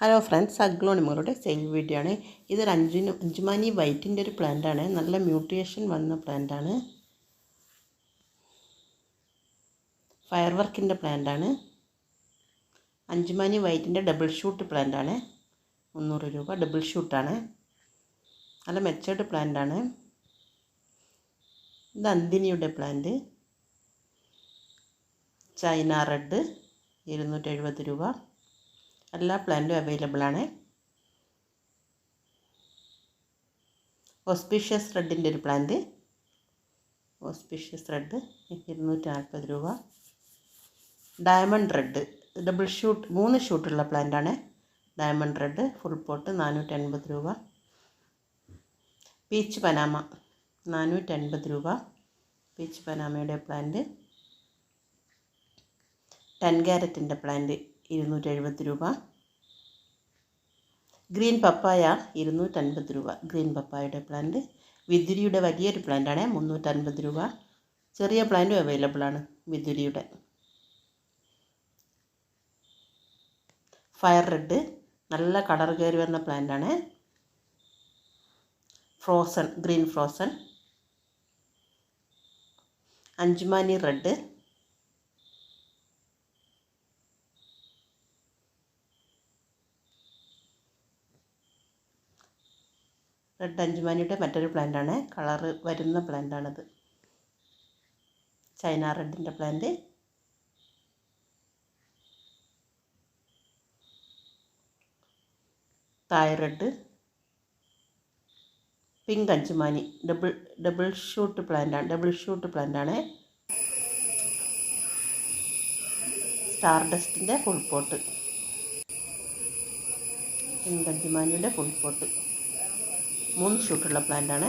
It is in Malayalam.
ഹലോ ഫ്രണ്ട്സ്, അഗ്ലോണിമകളുടെ സെയിൽ വീഡിയോ ആണ്. ഇതൊരു അഞ്ചുമാനി വൈറ്റിൻ്റെ ഒരു പ്ലാന്റ് ആണ്. നല്ല മ്യൂട്ടേഷൻ വന്ന പ്ലാന്റ് ആണ്. ഫയർ വർക്കിൻ്റെ പ്ലാന്റ് ആണ്. അഞ്ചുമാനി വൈറ്റിൻ്റെ ഡബിൾ ഷൂട്ട് പ്ലാന്റ് ആണ്. 300 രൂപ. ഡബിൾ ഷൂട്ടാണ്. നല്ല മെച്ചേർഡ് പ്ലാന്റ് ആണ്. ഇത് അന്തിനിയുടെ പ്ലാന്റ്. ചൈന റെഡ് 270 രൂപ. എല്ലാ പ്ലാന്റും അവൈലബിൾ ആണ്. ഓസ്പീഷ്യസ് റെഡിൻ്റെ ഒരു പ്ലാന്റ്. ഓസ്പീഷ്യസ് റെഡ് 240 രൂപ. ഡയമണ്ട് റെഡ് ഡബിൾ ഷൂട്ട് 3 ഷൂട്ടുള്ള പ്ലാന്റാണ്. ഡയമണ്ട് റെഡ് ഫുൾ പോട്ട് 480 രൂപ. പീച്ച് പനാമ 480 രൂപ. പീച്ച് പനാമയുടെ പ്ലാന്റ്. 10 ക്യാരറ്റിൻ്റെ പ്ലാന്റ് 270 രൂപ. ഗ്രീൻ പപ്പായ 250 രൂപ. Green പപ്പായയുടെ plant. വിതുരിയുടെ വലിയൊരു പ്ലാന്റാണ്. 350 രൂപ. ചെറിയ പ്ലാന്റും അവൈലബിൾ ആണ് വിതുരിയുടെ. ഫയർ റെഡ് നല്ല കളർ കയറി വരുന്ന പ്ലാന്റാണ്. Frozen green frozen. അഞ്ചുമാനി റെഡ്. റെഡ് അഞ്ചുമാനിയുടെ മറ്റൊരു പ്ലാന്റാണ്. കളറ് വരുന്ന പ്ലാന്റാണിത്. ചൈന റെഡിൻ്റെ പ്ലാന്റ്. Thai red. പിങ്ക് അഞ്ചുമാനി ഡബിൾ ഷൂട്ട് പ്ലാന്റാണ്. സ്റ്റാർ ഡസ്റ്റിൻ്റെ ഫുൾ പോട്ട്. പിങ്ക് അഞ്ചുമാനിയുടെ ഫുൾ പോട്ട് 3 ഷൂട്ടുള്ള പ്ലാന്റാണ്.